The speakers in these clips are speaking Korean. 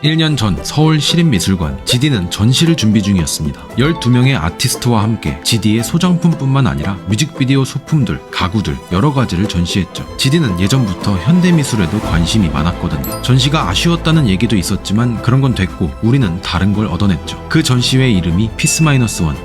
1년 전 서울 시립미술관, GD는 전시를 준비 중이었습니다. 12명의 아티스트와 함께 GD의 소장품뿐만 아니라 뮤직비디오 소품들, 가구들 여러 가지를 전시했죠. GD는 예전부터 현대미술에도 관심이 많았거든요. 전시가 아쉬웠다는 얘기도 있었지만 그런 건 됐고 우리는 다른 걸 얻어냈죠. 그 전시회 이름이 피스-1.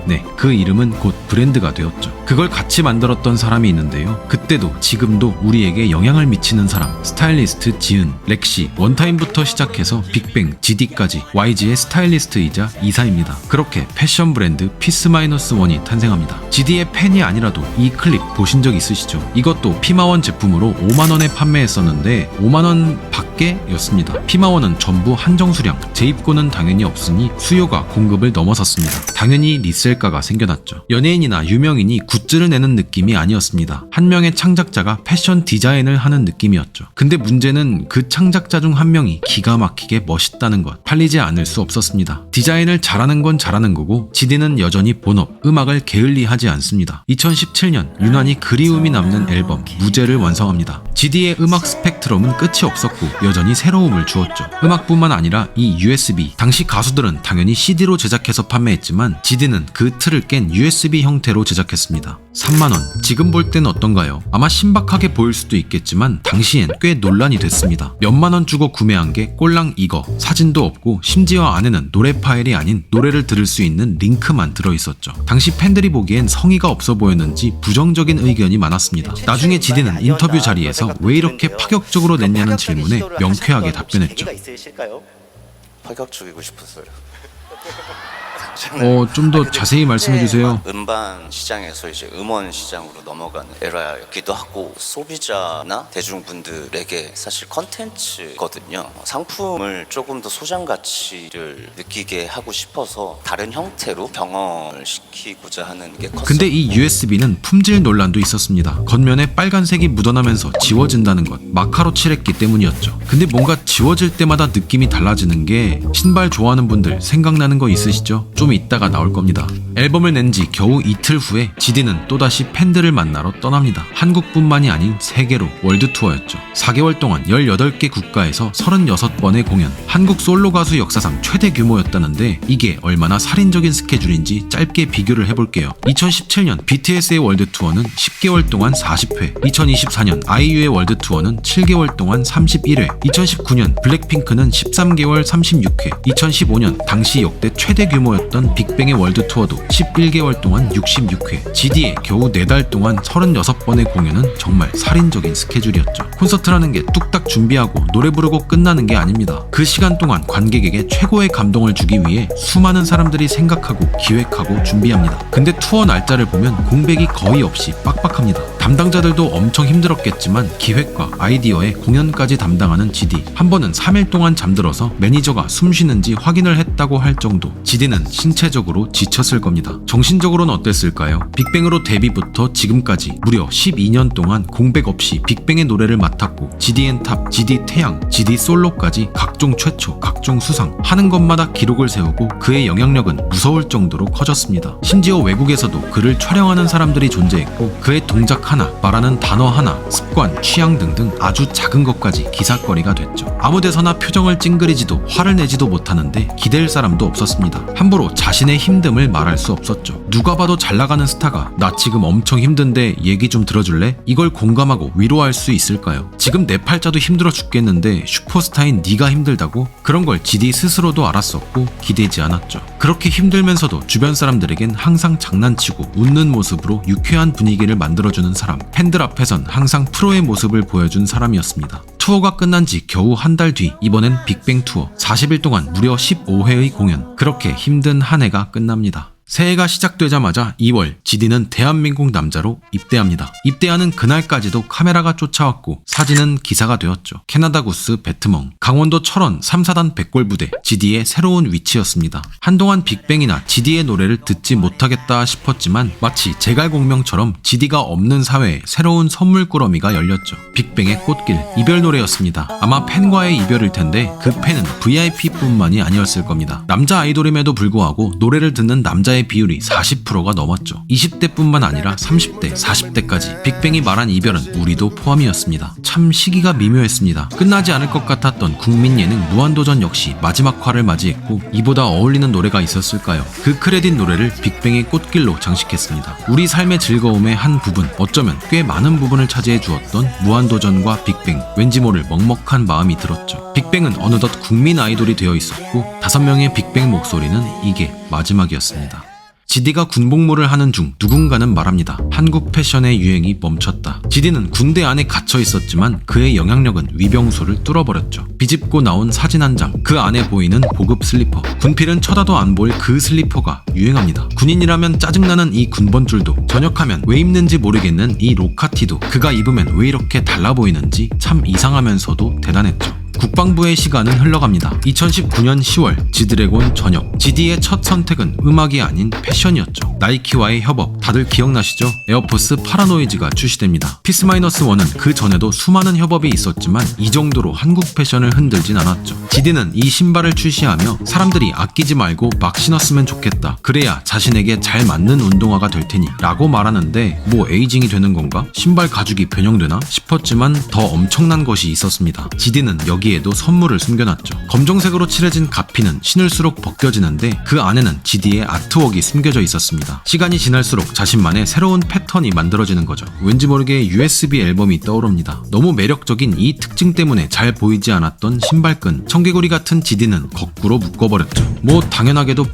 네, 그 이름은 곧 브랜드가 되었죠. 그걸 같이 만들었던 사람이 있는데요. 그때도 지금도 우리에게 영향을 미치는 사람, 스타일리스트 지은, 렉시, 원타임부터 시작해서 빅뱅, GD까지 YG의 스타일리스트이자 이사입니다. 그렇게 패션 브랜드 피스-1이 탄생합니다. GD의 팬이 아니라도 이 클립 보신 적 있으시죠? 이것도 피마원 제품으로 5만원에 판매했었는데 5만원 밖에였습니다. 피마원은 전부 한정 수량, 재입고는 당연히 없으니 수요가 공급을 넘어섰습니다. 당연히 리셀가가 생겨났죠. 연예인이나 유명인이 굿즈를 내는 느낌이 아니었습니다. 한 명의 창작자가 패션 디자인을 하는 느낌이었죠. 근데 문제는 그 창작자 중 한 명이 기가 막히게 멋있다는 것, 팔리지 않을 수 없었습니다. 디자인을 잘하는 건 잘하는 거고 GD는 여전히 본업, 음악을 게을리하지 않습니다. 2017년 유난히 그리움이 남는 앨범 무제를 완성합니다. GD의 음악 스펙트럼은 끝이 없었고 여전히 새로움을 주었죠. 음악뿐만 아니라 이 USB, 당시 가수들은 당연히 CD로 제작해서 판매했지만 GD는 그 틀을 깬 USB 형태로 제작했습니다. 3만원, 지금 볼 땐 어떤가요? 아마 신박하게 보일 수도 있겠지만 당시엔 꽤 논란이 됐습니다. 몇만원 주고 구매한 게 꼴랑 이거, 사진도 없고 심지어 안에는 노래 파일이 아닌 노래를 들을 수 있는 링크만 들어있었죠. 당시 팬들이 보기엔 성의가 없어 보였는지 부정적인 의견이 많았습니다. 나중에 GD는 인터뷰 자리에서 왜 이렇게 파격적으로 냈냐는 질문에 명쾌하게 답변했죠. 파격적이고 싶었어요. 좀 더 자세히 말씀해주세요. 음반 시장에서 이제 음원 시장으로 넘어가는 에라였기도 하고 소비자나 대중분들에게 사실 컨텐츠거든요. 상품을 조금 더 소장 가치를 느끼게 하고 싶어서 다른 형태로 경험을 시키고자 하는 게 컸어요. 근데 이 USB는 품질 논란도 있었습니다. 겉면에 빨간색이 묻어나면서 지워진다는 것, 마카로 칠했기 때문이었죠. 근데 뭔가 지워질 때마다 느낌이 달라지는 게 신발 좋아하는 분들 생각나는 거 있으시죠? 좀 이따가 나올 겁니다. 앨범을 낸 지 겨우 이틀 후에 GD는 또다시 팬들을 만나러 떠납니다. 한국뿐만이 아닌 세계로 월드 투어였죠. 4개월 동안 18개 국가에서 36번의 공연. 한국 솔로 가수 역사상 최대 규모였다는데 이게 얼마나 살인적인 스케줄인지 짧게 비교를 해볼게요. 2017년 BTS의 월드 투어는 10개월 동안 40회, 2024년 아이유의 월드 투어는 7개월 동안 31회, 2019년 블랙핑크는 13개월 36회, 2015년 당시 역대 최대 규모였던 빅뱅의 월드 투어도 11개월 동안 66회, GD의 겨우 4달 동안 36번의 공연은 정말 살인적인 스케줄이었죠. 콘서트라는 게 뚝딱 준비하고 노래 부르고 끝나는 게 아닙니다. 그 시간 동안 관객에게 최고의 감동을 주기 위해 수많은 사람들이 생각하고 기획하고 준비합니다. 근데 투어 날짜를 보면 공백이 거의 없이 빡빡합니다. 담당자들도 엄청 힘들었겠지만 기획과 아이디어에 공연까지 담당하는 GD. 한 번은 3일 동안 잠들어서 매니저가 숨 쉬는지 확인을 했다고 할 정도. GD는 신체적으로 지쳤을 겁니다. 정신적으로는 어땠을까요? 빅뱅으로 데뷔부터 지금까지 무려 12년 동안 공백 없이 빅뱅의 노래를 맡았고 GD엔탑, GD 태양, GD 솔로까지 각종 최초, 각종 수상 하는 것마다 기록을 세우고 그의 영향력은 무서울 정도로 커졌습니다. 심지어 외국에서도 그를 촬영하는 사람들이 존재했고 그의 동작 하나, 말하는 단어 하나, 습관, 취향 등등 아주 작은 것까지 기사거리가 됐죠. 아무 데서나 표정을 찡그리지도 화를 내지도 못하는데 기댈 사람도 없었습니다. 함부로 자신의 힘듦을 말할 수 없었죠. 누가 봐도 잘 나가는 스타가 나 지금 엄청 힘든데 얘기 좀 들어줄래? 이걸 공감하고 위로할 수 있을까요? 지금 내 팔자도 힘들어 죽겠는데 슈퍼스타인 네가 힘들다고? 그런 걸 GD 스스로도 알았었고 기대지 않았죠. 그렇게 힘들면서도 주변 사람들에겐 항상 장난치고 웃는 모습으로 유쾌한 분위기를 만들어주는 사람, 팬들 앞에선 항상 프로의 모습을 보여준 사람이었습니다. 투어가 끝난 지 겨우 한 달 뒤, 이번엔 빅뱅 투어 40일 동안 무려 15회의 공연. 그렇게 힘든 한 해가 끝납니다. 새해가 시작되자마자 2월, GD는 대한민국 남자로 입대합니다. 입대하는 그날까지도 카메라가 쫓아왔고 사진은 기사가 되었죠. 캐나다 구스 배트멍, 강원도 철원 3사단 백골부대, GD의 새로운 위치였습니다. 한동안 빅뱅이나 GD의 노래를 듣지 못하겠다 싶었지만 마치 제갈공명처럼 GD가 없는 사회에 새로운 선물꾸러미가 열렸죠. 빅뱅의 꽃길, 이별 노래였습니다. 아마 팬과의 이별일 텐데 그 팬은 VIP뿐만이 아니었을 겁니다. 남자 아이돌임에도 불구하고 노래를 듣는 남자의 남자의 비율이 40%가 넘었죠. 20대뿐만 아니라 30대, 40대까지 빅뱅이 말한 이별은 우리도 포함이었습니다. 참 시기가 미묘했습니다. 끝나지 않을 것 같았던 국민 예능 무한도전 역시 마지막 화를 맞이했고 이보다 어울리는 노래가 있었을까요? 그 크레딧 노래를 빅뱅의 꽃길로 장식했습니다. 우리 삶의 즐거움의 한 부분, 어쩌면 꽤 많은 부분을 차지해 주었던 무한도전과 빅뱅, 왠지 모를 먹먹한 마음이 들었죠. 빅뱅은 어느덧 국민 아이돌이 되어 있었고 5명의 빅뱅 목소리는 이게 마지막이었습니다. GD가 군복무를 하는 중 누군가는 말합니다. 한국 패션의 유행이 멈췄다. GD는 군대 안에 갇혀 있었지만 그의 영향력은 위병소를 뚫어버렸죠. 비집고 나온 사진 한 장, 그 안에 보이는 보급 슬리퍼. 군필은 쳐다도 안 보일 그 슬리퍼가 유행합니다. 군인이라면 짜증나는 이 군번줄도, 전역하면 왜 입는지 모르겠는 이 로카티도, 그가 입으면 왜 이렇게 달라 보이는지 참 이상하면서도 대단했죠. 국방부의 시간은 흘러갑니다. 2019년 10월 지드래곤 전역. GD의 첫 선택은 음악이 아닌 패션이었죠. 나이키와의 협업 다들 기억나시죠? 에어포스 파라노이즈가 출시됩니다. 피스마이너스1은 그 전에도 수많은 협업이 있었지만 이 정도로 한국 패션을 흔들진 않았죠. GD는 이 신발을 출시하며 사람들이 아끼지 말고 막 신었으면 좋겠다. 그래야 자신에게 잘 맞는 운동화가 될 테니 라고 말하는데 뭐 에이징이 되는 건가? 신발 가죽이 변형되나 싶었지만 더 엄청난 것이 있었습니다. GD는 여기에도 선물을 숨겨놨죠. 검정색으로 칠해진 가피는 신을수록 벗겨지는데 그 안에는 GD의 아트웍이 숨겨져 있었습니다. 시간이 지날수록 자신만의 새로운 패턴이 만들어지는 거죠. 왠지 모르게 USB 앨범이 떠오릅니다. 너무 매력적인 이 특징 때문에 잘 보이지 않았던 신발끈, 청개구리 같은 GD는 거꾸로 묶어버렸죠. 뭐 당연하게도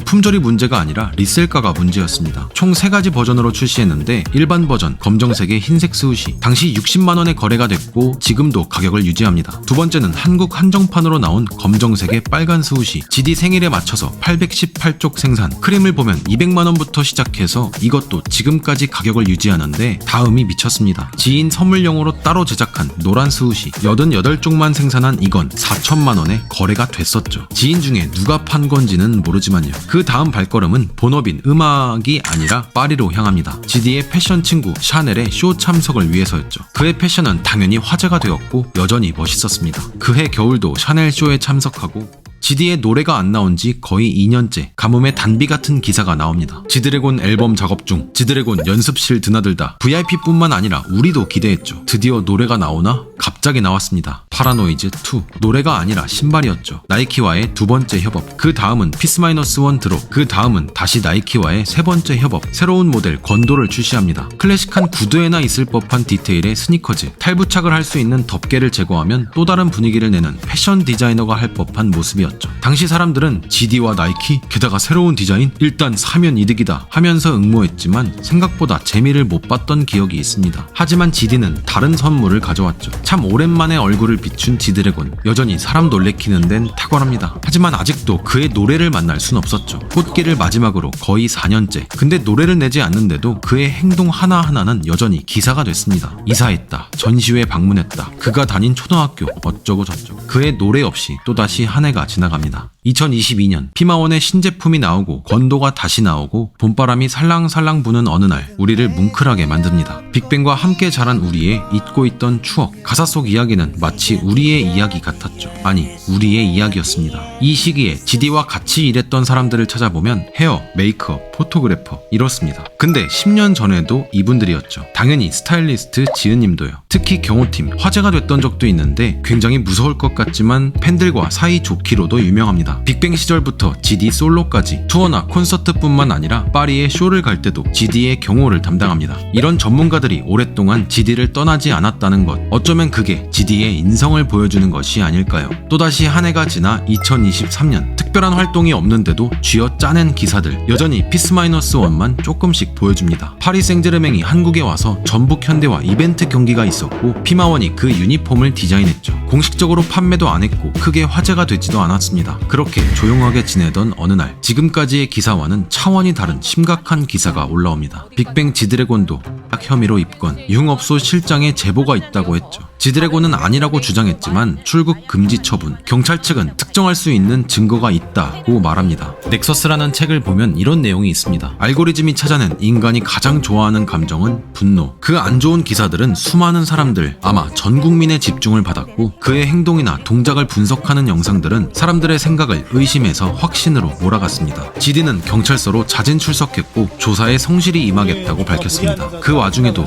품절이 문제가 아니라 리셀가가 문제였습니다. 총 3가지 버전으로 출시했는데 일반 버전 검정색의 흰색 스우시 당시 60만원에 거래가 됐고 지금도 가격을 유지합니다. 두 번째는 한국 한정판으로 나온 검정색의 빨간 스우시, GD 생일에 맞춰서 818쪽 생산, 크림을 보면 200만원부터 시작해서 이것도 지금까지 가격을 유지하는데 다음이 미쳤습니다. 지인 선물용으로 따로 제작한 노란 스우시 88쪽만 생산한 이건 4천만원에 거래가 됐었죠. 지인 중에 누가 판 건지는 모르지만요. 그 다음 발걸음은 본업인 음악이 아니라 파리로 향합니다. GD의 패션 친구 샤넬의 쇼 참석을 위해서였죠. 그의 패션은 당연히 화제가 되었고 여전히 멋있었습니다. 그해 겨울도 샤넬 쇼에 참석하고 GD의 노래가 안 나온 지 거의 2년째 가뭄의 단비 같은 기사가 나옵니다. 지드래곤 앨범 작업 중, 지드래곤 연습실 드나들다. VIP뿐만 아니라 우리도 기대했죠. 드디어 노래가 나오나? 갑자기 나왔습니다. 파라노이즈 2. 노래가 아니라 신발이었죠. 나이키와의 두 번째 협업. 그 다음은 피스마이너스1 드롭. 그 다음은 다시 나이키와의 세 번째 협업. 새로운 모델 건도를 출시합니다. 클래식한 구두에나 있을 법한 디테일의 스니커즈. 탈부착을 할 수 있는 덮개를 제거하면 또 다른 분위기를 내는 패션 디자이너가 할 법한 모습이었죠. 당시 사람들은 GD와 나이키, 게다가 새로운 디자인, 일단 사면 이득이다 하면서 응모했지만 생각보다 재미를 못 봤던 기억이 있습니다. 하지만 GD는 다른 선물을 가져왔죠. 참 오랜만에 얼굴을 비춘 지드래곤. 여전히 사람 놀래키는 데는 탁월합니다. 하지만 아직도 그의 노래를 만날 순 없었죠. 꽃길을 마지막으로 거의 4년째. 근데 노래를 내지 않는데도 그의 행동 하나하나는 여전히 기사가 됐습니다. 이사했다, 전시회 방문했다, 그가 다닌 초등학교 어쩌고 저쩌고. 그의 노래 없이 또다시 한 해가 지나갑니다. 2022년 피마원의 신제품이 나오고 건도가 다시 나오고 봄바람이 살랑살랑 부는 어느 날 우리를 뭉클하게 만듭니다. 빅뱅과 함께 자란 우리의 잊고 있던 추억. 가사 속 이야기는 마치 우리의 이야기 같았죠. 아니, 우리의 이야기였습니다. 이 시기에 GD와 같이 일했던 사람들을 찾아보면 헤어, 메이크업, 포토그래퍼 이렇습니다. 근데 10년 전에도 이분들이었죠. 당연히 스타일리스트 지은님도요. 특히 경호팀 화제가 됐던 적도 있는데 굉장히 무서울 것 같지만 팬들과 사이 좋기로도 유명합니다. 빅뱅 시절부터 GD 솔로까지 투어나 콘서트뿐만 아니라 파리에 쇼를 갈 때도 GD의 경호를 담당합니다. 이런 전문가들이 오랫동안 GD를 떠나지 않았다는 것, 어쩌면 그게 GD의 인성을 보여주는 것이 아닐까요? 또다시 한 해가 지나 2023년 특별한 활동이 없는데도 쥐어 짜낸 기사들, 여전히 피스마이너스1만 조금씩 보여줍니다. 파리 생제르맹이 한국에 와서 전북 현대와 이벤트 경기가 있었고 피마원이 그 유니폼을 디자인했죠. 공식적으로 판매도 안 했고 크게 화제가 되지도 않았습니다. 그렇게 조용하게 지내던 어느 날 지금까지의 기사와는 차원이 다른 심각한 기사가 올라옵니다. 빅뱅 지드래곤도 혐의로 입건, 유흥업소 실장의 제보가 있다고 했죠. 지드래곤은 아니라고 주장했지만 출국 금지 처분, 경찰 측은 특정할 수 있는 증거가 있다고 말합니다. 넥서스라는 책을 보면 이런 내용이 있습니다. 알고리즘이 찾아낸 인간이 가장 좋아하는 감정은 분노. 그 안 좋은 기사들은 수많은 사람들, 아마 전 국민의 집중을 받았고 그의 행동이나 동작을 분석하는 영상들은 사람들의 생각을 의심해서 확신으로 몰아갔습니다. GD는 경찰서로 자진 출석했고 조사에 성실히 임하겠다고 밝혔습니다. 그 와중에도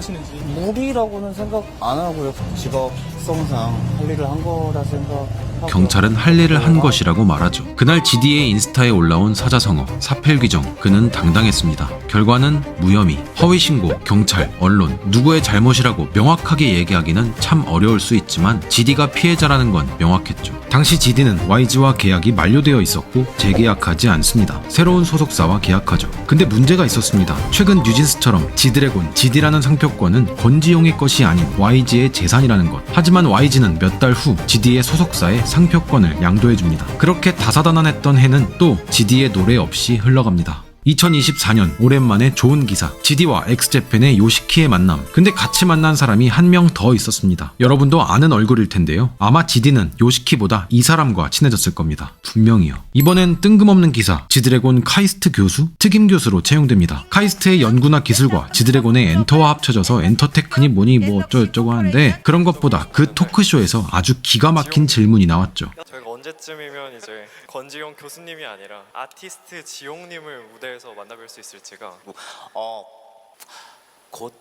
무리라고는 생각 안 하고요. 직업성상 할 일을 한 거라 생각하고. 경찰은 할 일을 한 것이라고 말하죠. 그날 GD의 인스타에 올라온 사자성어, 사펠규정, 그는 당당했습니다. 결과는 무혐의, 허위신고, 경찰, 언론, 누구의 잘못이라고 명확하게 얘기하기는 참 어려울 수 있지만 GD가 피해자라는 건 명확했죠. 당시 GD는 YG와 계약이 만료되어 있었고 재계약하지 않습니다. 새로운 소속사와 계약하죠. 근데 문제가 있었습니다. 최근 뉴진스처럼 지드래곤, GD라는 상표권은 권지용의 것이 아닌 YG의 재산이라는 것. 하지만 YG는 몇 달 후 GD의 소속사에 상표권을 양도해줍니다. 그렇게 다사다난했던 해는 또 GD의 노래 없이 흘러갑니다. 2024년 오랜만에 좋은 기사, GD와 엑스제팬의 요시키의 만남. 근데 같이 만난 사람이 한 명 더 있었습니다. 여러분도 아는 얼굴일 텐데요. 아마 GD는 요시키보다 이 사람과 친해졌을 겁니다. 분명히요. 이번엔 뜬금없는 기사, 지드래곤 카이스트 교수? 특임 교수로 채용됩니다. 카이스트의 연구나 기술과 지드래곤의 엔터와 합쳐져서 엔터테크니 뭐니 뭐 어쩌고저쩌고 하는데 그런 것보다 그 토크쇼에서 아주 기가 막힌 질문이 나왔죠. 저희가 언제쯤이면 이제 권지용 교수님이 아니라 아티스트 지용님을 무대에서 만나뵐 수 있을지가 곧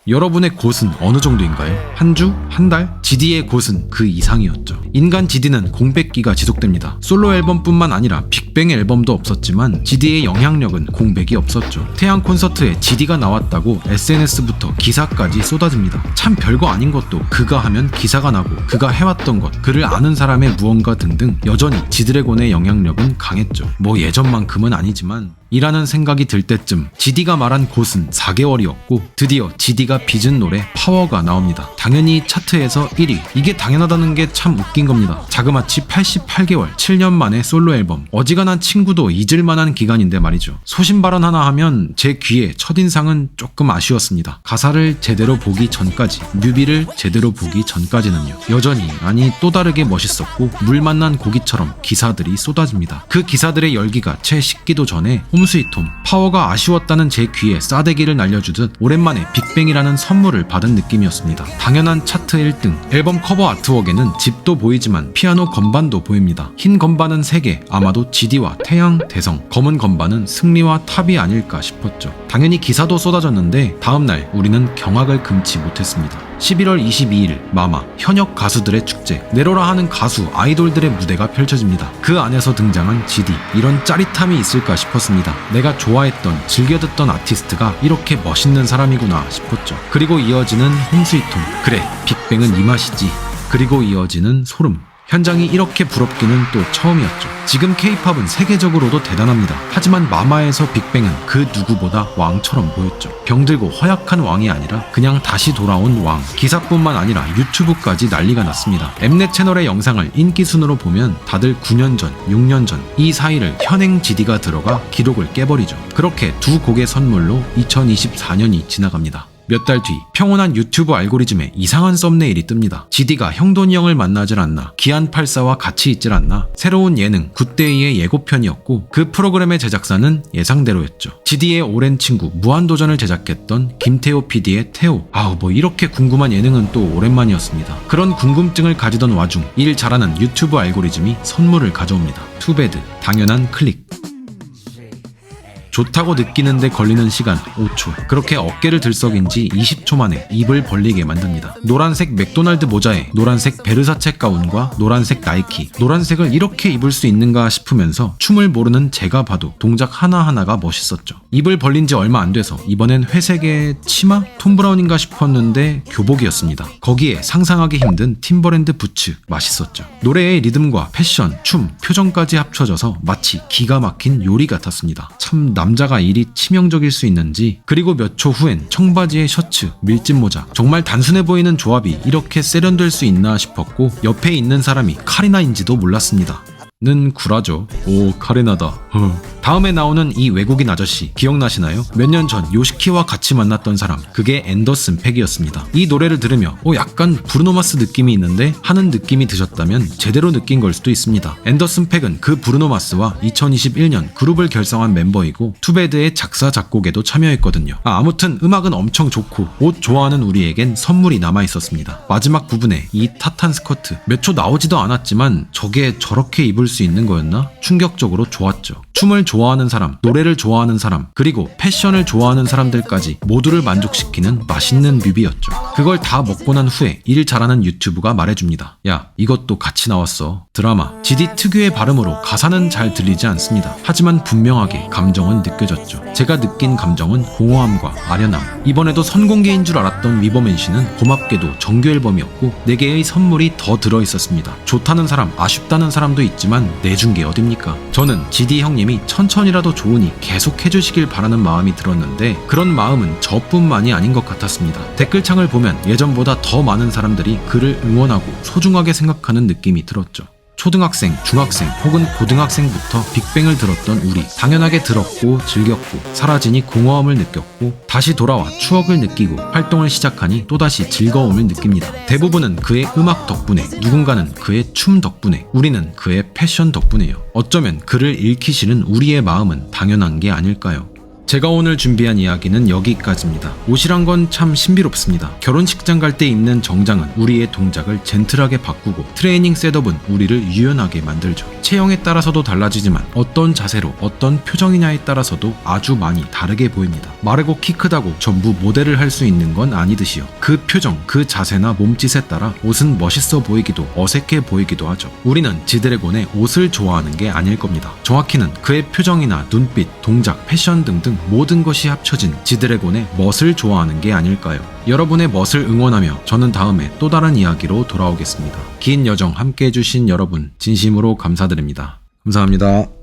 여러분의 곳은 어느 정도인가요? 한 주? 한 달? GD의 곳은 그 이상이었죠. 인간 GD는 공백기가 지속됩니다. 솔로 앨범뿐만 아니라 빅뱅 앨범도 없었지만 GD의 영향력은 공백이 없었죠. 태양 콘서트에 GD가 나왔다고 SNS부터 기사까지 쏟아집니다. 참 별거 아닌 것도 그가 하면 기사가 나고 그가 해왔던 것, 그를 아는 사람의 무언가 등등 여전히 지드래곤의 영향력은 강했죠. 뭐 예전만큼은 아니지만 이라는 생각이 들 때쯤 GD가 말한 곳은 4개월이었고 드디어 GD가 빚은 노래 파워가 나옵니다. 당연히 차트에서 1위. 이게 당연하다는 게 참 웃긴 겁니다. 자그마치 88개월, 7년 만에 솔로 앨범. 어지간한 친구도 잊을 만한 기간인데 말이죠. 소신 발언 하나 하면 제 귀에 첫인상은 조금 아쉬웠습니다. 가사를 제대로 보기 전까지, 뮤비를 제대로 보기 전까지는요. 여전히 아니 또 다르게 멋있었고 물 만난 고기처럼 기사들이 쏟아집니다. 그 기사들의 열기가 채 식기도 전에 홈스위트홈, 파워가 아쉬웠다는 제 귀에 싸대기를 날려주듯 오랜만에 빅뱅이라는 선물을 받은 느낌이었습니다. 당연한 차트 1등, 앨범 커버 아트웍에는 집도 보이지만 피아노 건반도 보입니다. 흰 건반은 3개, 아마도 GD와 태양, 대성, 검은 건반은 승리와 탑이 아닐까 싶었죠. 당연히 기사도 쏟아졌는데 다음날 우리는 경악을 금치 못했습니다. 11월 22일 마마, 현역 가수들의 축제, 내로라 하는 가수, 아이돌들의 무대가 펼쳐집니다. 그 안에서 등장한 GD, 이런 짜릿함이 있을까 싶었습니다. 내가 좋아했던, 즐겨 듣던 아티스트가 이렇게 멋있는 사람이구나 싶었죠. 그리고 이어지는 홈스위트홈, 그래 빅뱅은 이 맛이지. 그리고 이어지는 소름. 현장이 이렇게 부럽기는 또 처음이었죠. 지금 K-팝은 세계적으로도 대단합니다. 하지만 마마에서 빅뱅은 그 누구보다 왕처럼 보였죠. 병들고 허약한 왕이 아니라 그냥 다시 돌아온 왕. 기사뿐만 아니라 유튜브까지 난리가 났습니다. 엠넷 채널의 영상을 인기 순으로 보면 다들 9년 전, 6년 전 이 사이를 현행 GD가 들어가 기록을 깨버리죠. 그렇게 두 곡의 선물로 2024년이 지나갑니다. 몇 달 뒤 평온한 유튜브 알고리즘에 이상한 썸네일이 뜹니다. GD가 형돈이 형을 만나질 않나, 기안84와 같이 있질 않나. 새로운 예능 굿데이의 예고편이었고 그 프로그램의 제작사는 예상대로였죠. GD의 오랜 친구 무한도전을 제작했던 김태호 PD의 태호. 뭐 이렇게 궁금한 예능은 또 오랜만이었습니다. 그런 궁금증을 가지던 와중 일 잘하는 유튜브 알고리즘이 선물을 가져옵니다. 투베드, 당연한 클릭. 좋다고 느끼는데 걸리는 시간 5초. 그렇게 어깨를 들썩인 지 20초 만에 입을 벌리게 만듭니다. 노란색 맥도날드 모자에 노란색 베르사체 가운과 노란색 나이키. 노란색을 이렇게 입을 수 있는가 싶으면서 춤을 모르는 제가 봐도 동작 하나하나가 멋있었죠. 입을 벌린 지 얼마 안 돼서 이번엔 회색의 치마? 톰 브라운인가 싶었는데 교복이었습니다. 거기에 상상하기 힘든 팀버랜드 부츠. 맛있었죠. 노래의 리듬과 패션, 춤, 표정까지 합쳐져서 마치 기가 막힌 요리 같았습니다. 참 남자가 일이 치명적일 수 있는지. 그리고 몇 초 후엔 청바지에 셔츠, 밀짚 모자. 정말 단순해 보이는 조합이 이렇게 세련될 수 있나 싶었고 옆에 있는 사람이 카리나인지도 몰랐습니다. 는 구라죠. 오 카리나다. 다음에 나오는 이 외국인 아저씨 기억나시나요? 몇 년 전 요시키와 같이 만났던 사람, 그게 앤더슨 팩이었습니다. 이 노래를 들으며 약간 브루노마스 느낌이 있는데 하는 느낌이 드셨다면 제대로 느낀 걸 수도 있습니다. 앤더슨 팩은 그 브루노마스와 2021년 그룹을 결성한 멤버이고 투베드의 작사 작곡에도 참여했거든요. 아무튼 음악은 엄청 좋고 옷 좋아하는 우리에겐 선물이 남아있었습니다. 마지막 부분에 이 탓한 스커트, 몇 초 나오지도 않았지만 저게 저렇게 입을 수 있는 거였나? 충격적으로 좋았죠. 춤을 좋아하는 사람, 노래를 좋아하는 사람, 그리고 패션을 좋아하는 사람들까지 모두를 만족시키는 맛있는 뮤비였죠. 그걸 다 먹고 난 후에 일 잘하는 유튜브가 말해줍니다. 야, 이것도 같이 나왔어. 드라마. GD 특유의 발음으로 가사는 잘 들리지 않습니다. 하지만 분명하게 감정은 느껴졌죠. 제가 느낀 감정은 공허함과 아련함. 이번에도 선공개인 줄 알았던 위버맨 씨는 고맙게도 정규 앨범이었고 4개의 선물이 더 들어있었습니다. 좋다는 사람, 아쉽다는 사람도 있지만 내준 게 어딥니까? 저는 GD 형님이 천천히라도 좋으니 계속 해주시길 바라는 마음이 들었는데 그런 마음은 저뿐만이 아닌 것 같았습니다. 댓글창을 보면 예전보다 더 많은 사람들이 그를 응원하고 소중하게 생각하는 느낌이 들었죠. 초등학생, 중학생 혹은 고등학생부터 빅뱅을 들었던 우리, 당연하게 들었고 즐겼고 사라지니 공허함을 느꼈고 다시 돌아와 추억을 느끼고 활동을 시작하니 또다시 즐거움을 느낍니다. 대부분은 그의 음악 덕분에, 누군가는 그의 춤 덕분에, 우리는 그의 패션 덕분에요. 어쩌면 그를 잃기 싫은 우리의 마음은 당연한 게 아닐까요? 제가 오늘 준비한 이야기는 여기까지입니다. 옷이란 건 참 신비롭습니다. 결혼식장 갈 때 입는 정장은 우리의 동작을 젠틀하게 바꾸고 트레이닝 셋업은 우리를 유연하게 만들죠. 체형에 따라서도 달라지지만 어떤 자세로 어떤 표정이냐에 따라서도 아주 많이 다르게 보입니다. 마르고 키 크다고 전부 모델을 할 수 있는 건 아니듯이요. 그 표정, 그 자세나 몸짓에 따라 옷은 멋있어 보이기도 어색해 보이기도 하죠. 우리는 지드래곤의 옷을 좋아하는 게 아닐 겁니다. 정확히는 그의 표정이나 눈빛, 동작, 패션 등등 모든 것이 합쳐진 지드래곤의 멋을 좋아하는 게 아닐까요? 여러분의 멋을 응원하며 저는 다음에 또 다른 이야기로 돌아오겠습니다. 긴 여정 함께 해주신 여러분 진심으로 감사드립니다. 감사합니다.